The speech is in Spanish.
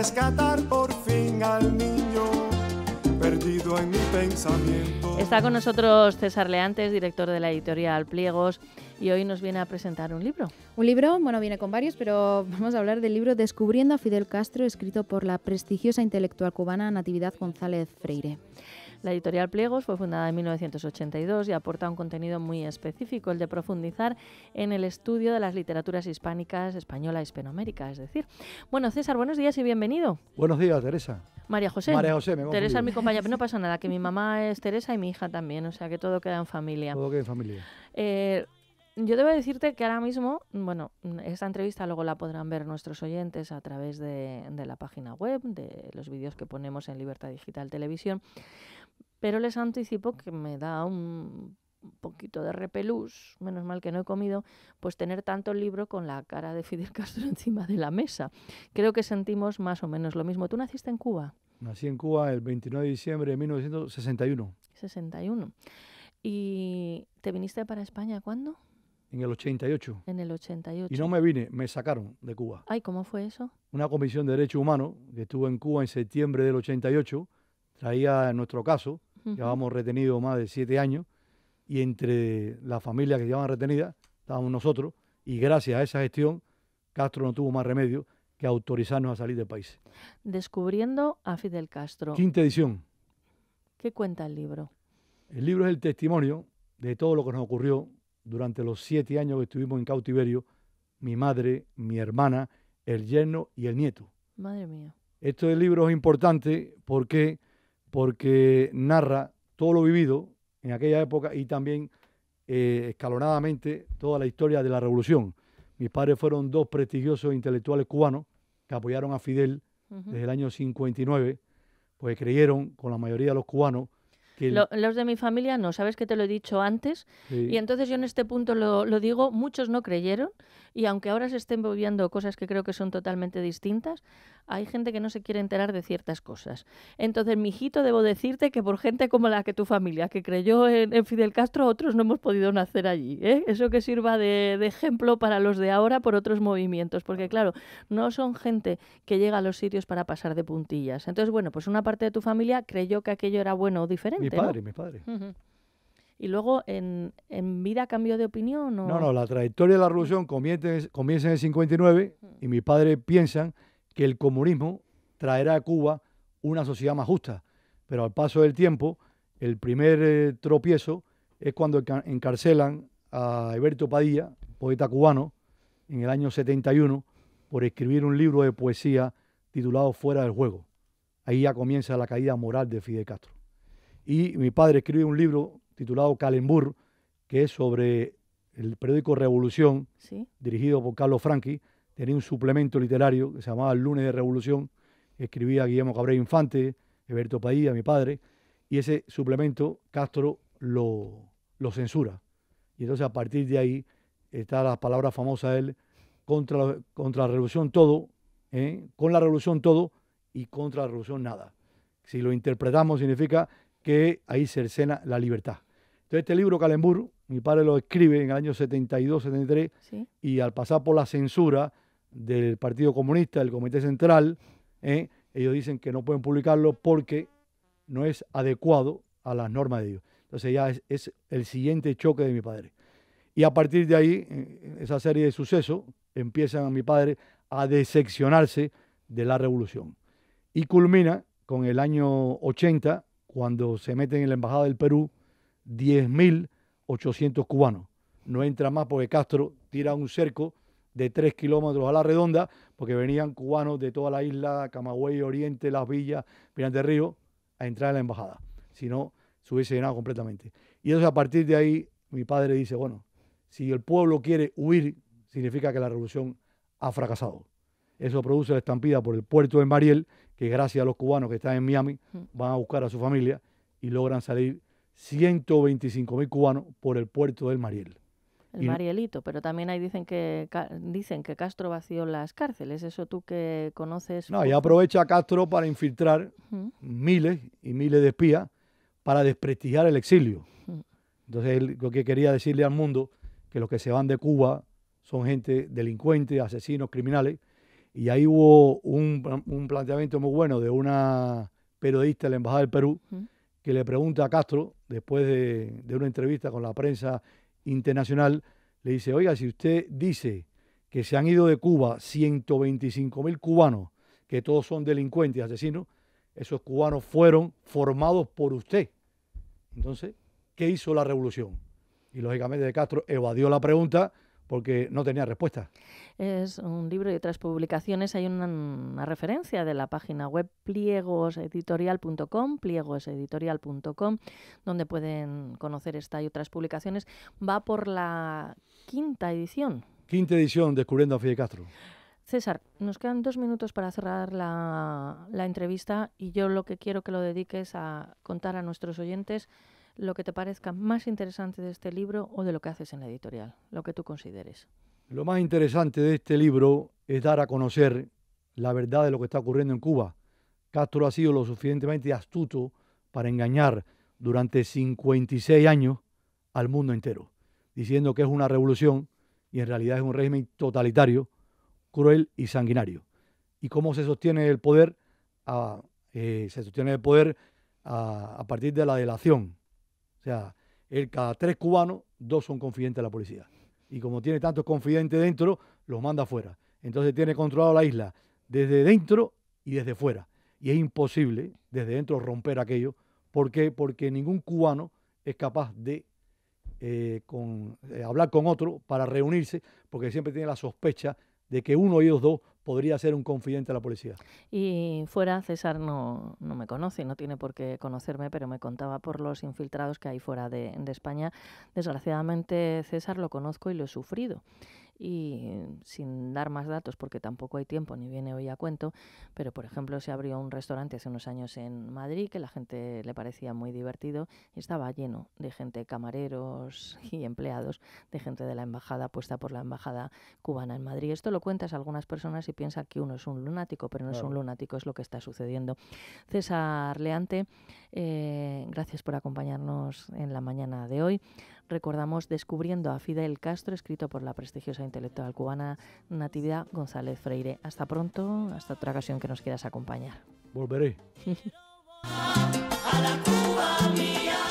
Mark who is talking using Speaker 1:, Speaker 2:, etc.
Speaker 1: rescatar por fin al niño perdido en mi pensamiento.
Speaker 2: Está con nosotros César Leantes, director de la editorial Pliegos, y hoy nos viene a presentar un libro.
Speaker 3: Un libro, bueno, viene con varios, pero vamos a hablar del libro Descubriendo a Fidel Castro, escrito por la prestigiosa intelectual cubana Natividad González Freire.
Speaker 2: La editorial Pliegos fue fundada en 1982 y aporta un contenido muy específico, el de profundizar en el estudio de las literaturas hispánicas, española y hispanoamérica, es decir. Bueno, César, buenos días y bienvenido.
Speaker 4: Buenos días, Teresa.
Speaker 2: María José.
Speaker 4: María José, me confundí.
Speaker 2: Teresa es mi compañera, pero no pasa nada, que mi mamá es Teresa y mi hija también, o sea que todo queda en familia.
Speaker 4: Todo queda en familia.
Speaker 2: Yo debo decirte que ahora mismo, bueno, esta entrevista luego la podrán ver nuestros oyentes a través de la página web, de los vídeos que ponemos en Libertad Digital Televisión, pero les anticipo que me da un poquito de repelús, menos mal que no he comido, pues tener tanto libro con la cara de Fidel Castro encima de la mesa. Creo que sentimos más o menos lo mismo. ¿Tú naciste en Cuba?
Speaker 4: Nací en Cuba el 29 de diciembre de 1961.
Speaker 2: 61. ¿Y te viniste para España cuándo?
Speaker 4: En el 88.
Speaker 2: En el 88.
Speaker 4: Y no me vine, me sacaron de Cuba.
Speaker 2: Ay, ¿cómo fue eso?
Speaker 4: Una comisión de derechos humanos que estuvo en Cuba en septiembre del 88, traía nuestro caso, llevábamos retenido más de 7 años, y entre las familias que llevaban retenidas estábamos nosotros, y gracias a esa gestión, Castro no tuvo más remedio que autorizarnos a salir del país.
Speaker 2: Descubriendo a Fidel Castro.
Speaker 4: Quinta edición.
Speaker 2: ¿Qué cuenta el libro?
Speaker 4: El libro es el testimonio de todo lo que nos ocurrió durante los 7 años que estuvimos en cautiverio, mi madre, mi hermana, el yerno y el nieto.
Speaker 2: Madre mía.
Speaker 4: Este libro es importante porque narra todo lo vivido en aquella época y también escalonadamente toda la historia de la revolución. Mis padres fueron 2 prestigiosos intelectuales cubanos que apoyaron a Fidel desde el año 59, pues creyeron con la mayoría de los cubanos que
Speaker 2: los de mi familia no, sabes que te lo he dicho antes, sí. Y entonces yo en este punto lo digo, muchos no creyeron, y aunque ahora se estén viviendo cosas que creo que son totalmente distintas, hay gente que no se quiere enterar de ciertas cosas. Entonces, mijito, debo decirte que por gente como la que tu familia, que creyó en Fidel Castro, otros no hemos podido nacer allí, ¿eh? Eso que sirva de ejemplo para los de ahora por otros movimientos, porque claro, no son gente que llega a los sitios para pasar de puntillas. Entonces, bueno, pues una parte de tu familia creyó que aquello era bueno o diferente.
Speaker 4: Mi padre.
Speaker 2: ¿Y luego en vida cambió de opinión? ¿O?
Speaker 4: No, la trayectoria de la revolución comienza en el 59 y mis padres piensan que el comunismo traerá a Cuba una sociedad más justa. Pero al paso del tiempo, el primer tropiezo es cuando encarcelan a Heberto Padilla, poeta cubano, en el año 71, por escribir un libro de poesía titulado Fuera del juego. Ahí ya comienza la caída moral de Fidel Castro. Y mi padre escribe un libro titulado Calembur, que es sobre el periódico Revolución, ¿sí?, dirigido por Carlos Franqui. Tenía un suplemento literario que se llamaba El Lunes de Revolución, que escribía Guillermo Cabrera Infante, Heberto Padilla, mi padre, y ese suplemento Castro lo censura. Y entonces a partir de ahí está la palabra famosa de él, contra la revolución todo, con la revolución todo y contra la revolución nada. Si lo interpretamos significa que ahí cercena la libertad. Entonces este libro, Calembur, mi padre lo escribe en el año 72, 73, ¿sí?, y al pasar por la censura del Partido Comunista, del Comité Central, ellos dicen que no pueden publicarlo porque no es adecuado a las normas de ellos. Entonces ya es el siguiente choque de mi padre. Y a partir de ahí, esa serie de sucesos, empiezan a mi padre a decepcionarse de la revolución. Y culmina con el año 80, cuando se meten en la Embajada del Perú 10.800 cubanos. No entra más porque Castro tira un cerco de 3 kilómetros a la redonda, porque venían cubanos de toda la isla, Camagüey, Oriente, Las Villas, Pinar del Río, a entrar en la embajada. Si no, se hubiese llenado completamente. Y entonces a partir de ahí, mi padre dice, bueno, si el pueblo quiere huir, significa que la revolución ha fracasado. Eso produce la estampida por el puerto de Mariel, que gracias a los cubanos que están en Miami, van a buscar a su familia y logran salir 125.000 cubanos por el puerto del Mariel.
Speaker 2: El Marielito, pero también ahí dicen que Castro vació las cárceles. ¿Eso tú que conoces?
Speaker 4: No, y aprovecha a Castro para infiltrar miles y miles de espías para desprestigiar el exilio. Entonces él lo que quería decirle al mundo que los que se van de Cuba son gente delincuente, asesinos, criminales, Y ahí hubo un planteamiento muy bueno de una periodista de la Embajada del Perú que le pregunta a Castro, después de una entrevista con la prensa internacional, le dice, oiga, si usted dice que se han ido de Cuba 125.000 cubanos, que todos son delincuentes y asesinos, esos cubanos fueron formados por usted. Entonces, ¿qué hizo la revolución? Y lógicamente de Castro evadió la pregunta porque no tenía respuesta.
Speaker 2: Es un libro y otras publicaciones. Hay una referencia de la página web pliegoseditorial.com, donde pueden conocer esta y otras publicaciones. Va por la quinta edición.
Speaker 4: Quinta edición, Descubriendo a Fidel Castro.
Speaker 2: César, nos quedan 2 minutos para cerrar la entrevista y yo lo que quiero que lo dediques a contar a nuestros oyentes lo que te parezca más interesante de este libro o de lo que haces en la editorial, lo que tú consideres.
Speaker 4: Lo más interesante de este libro es dar a conocer la verdad de lo que está ocurriendo en Cuba. Castro ha sido lo suficientemente astuto para engañar durante 56 años al mundo entero, diciendo que es una revolución y en realidad es un régimen totalitario, cruel y sanguinario. ¿Y cómo se sostiene el poder? Se sostiene el poder a partir de la delación. O sea, cada 3 cubanos, 2 son confidentes de la policía. Y como tiene tantos confidentes dentro, los manda afuera. Entonces tiene controlado la isla desde dentro y desde fuera. Y es imposible desde dentro romper aquello. ¿Por qué? Porque ningún cubano es capaz de hablar con otro para reunirse, porque siempre tiene la sospecha de que uno de ellos dos podría ser un confidente de la policía.
Speaker 2: Y fuera, César no me conoce, no tiene por qué conocerme, pero me contaba por los infiltrados que hay fuera de España. Desgraciadamente, César, lo conozco y lo he sufrido. Y sin dar más datos, porque tampoco hay tiempo ni viene hoy a cuento, pero por ejemplo se abrió un restaurante hace unos años en Madrid que la gente le parecía muy divertido y estaba lleno de gente, camareros y empleados, de gente de la embajada, puesta por la embajada cubana en Madrid. Esto lo cuentas a algunas personas y piensan que uno es un lunático, pero no es un lunático, es lo que está sucediendo. César Leante, gracias por acompañarnos en la mañana de hoy. Recordamos Descubriendo a Fidel Castro, escrito por la prestigiosa intelectual cubana Natividad González Freire. Hasta pronto, hasta otra ocasión que nos quieras acompañar.
Speaker 4: Volveré.
Speaker 5: A la Cuba mía.